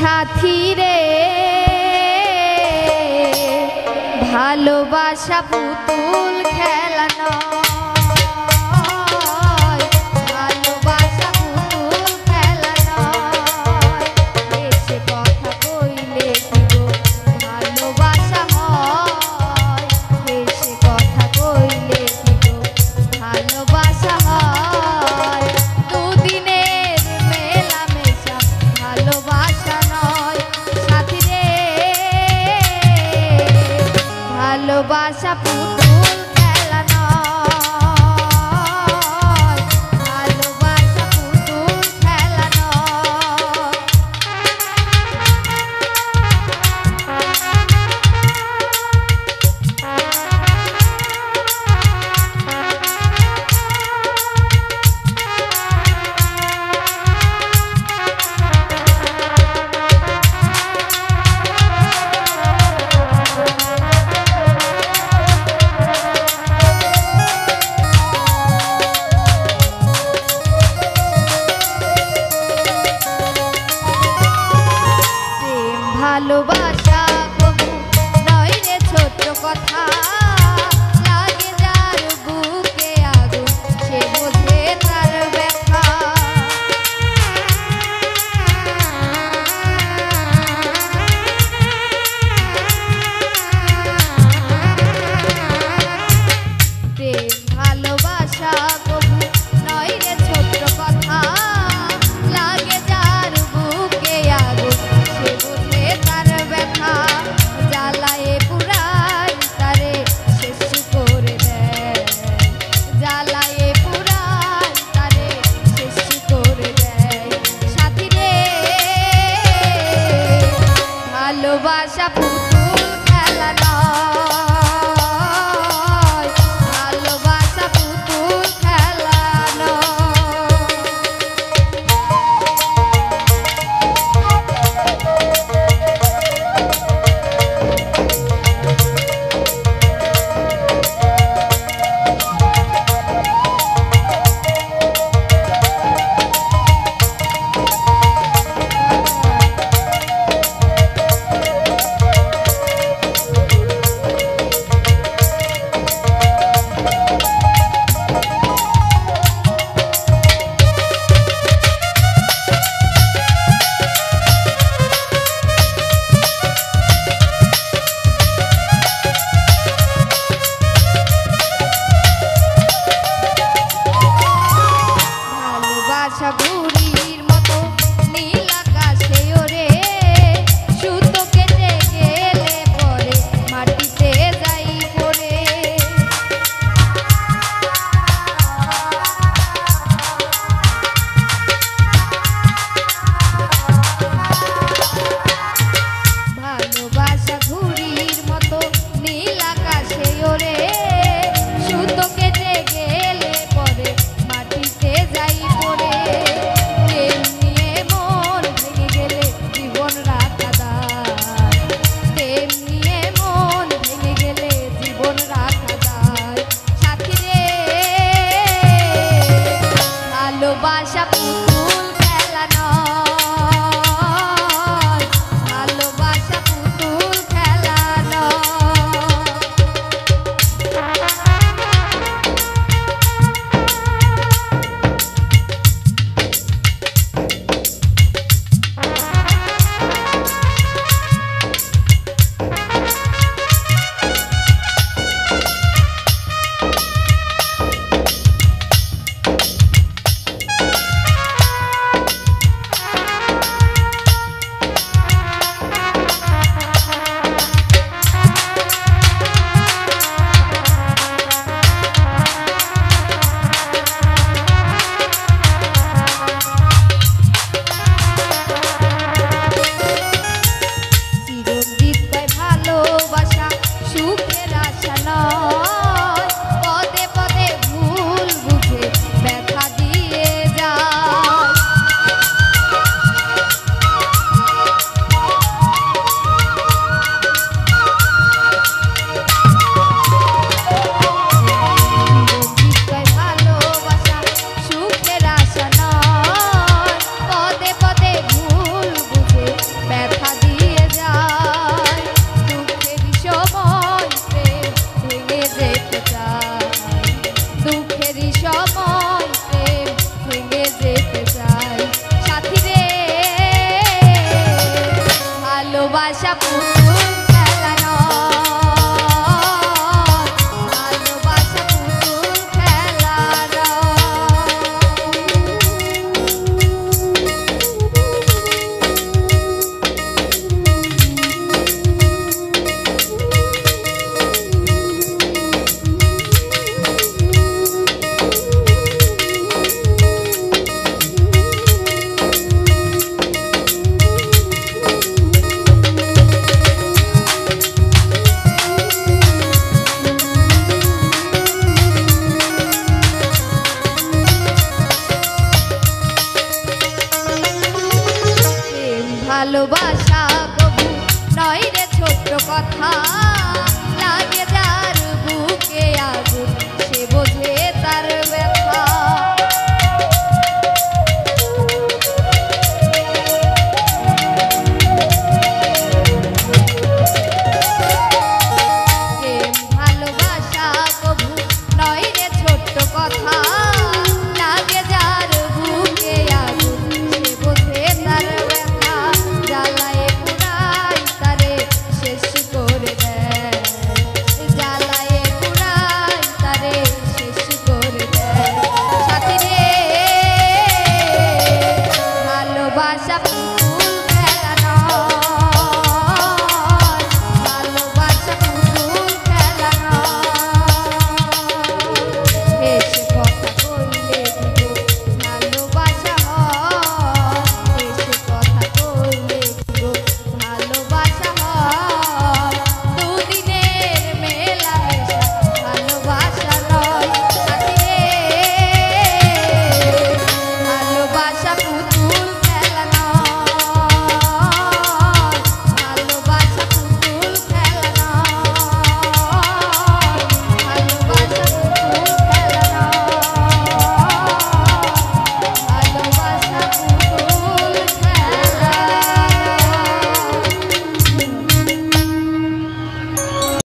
সাথী রে ভালোবাসা পুতুল খেলা নয়, ভালোবাসা পুতুল খেলা নয়। এসে কথা কইলে কি গো ভালোবাসা হয়, এসে কথা কইলে কি গো ভালোবাসা হয়। দুদিনের মেলামেশা ভালোবাসা নয় সাথী রে, ভালোবাসা পুতুল খেলা নয়, ভালোবাসা পুতুল খেলা নয়। ভালোবাসা কবু নয় রে ছোট কথা, লাগে যার বুকে আগুন সে বোঝে তার ব্যথা। প্রেম ভালোবাসা কবু নয় রে ছোট কথা, লাগে যার বুকে আগুন সে বোঝে তার ব্যথা। জ্বালায়ে পুরাই তারে শেষ করে দেয়, জ্বালায়ে পুরাই তারে শেষ করে দেয় সাথী রে, ভালোবাসা পুতুল খেলা নয়, ভালোবাসা পুতুল খেলা নয়। ভালোবাসা পুতুল খেলা নয়, ভালোবাসা পুতুল খেলা ভালোবাসা কবু নয় রে ছোট্ট কথা, লাগে যার বুকে আগুন সে বোঝে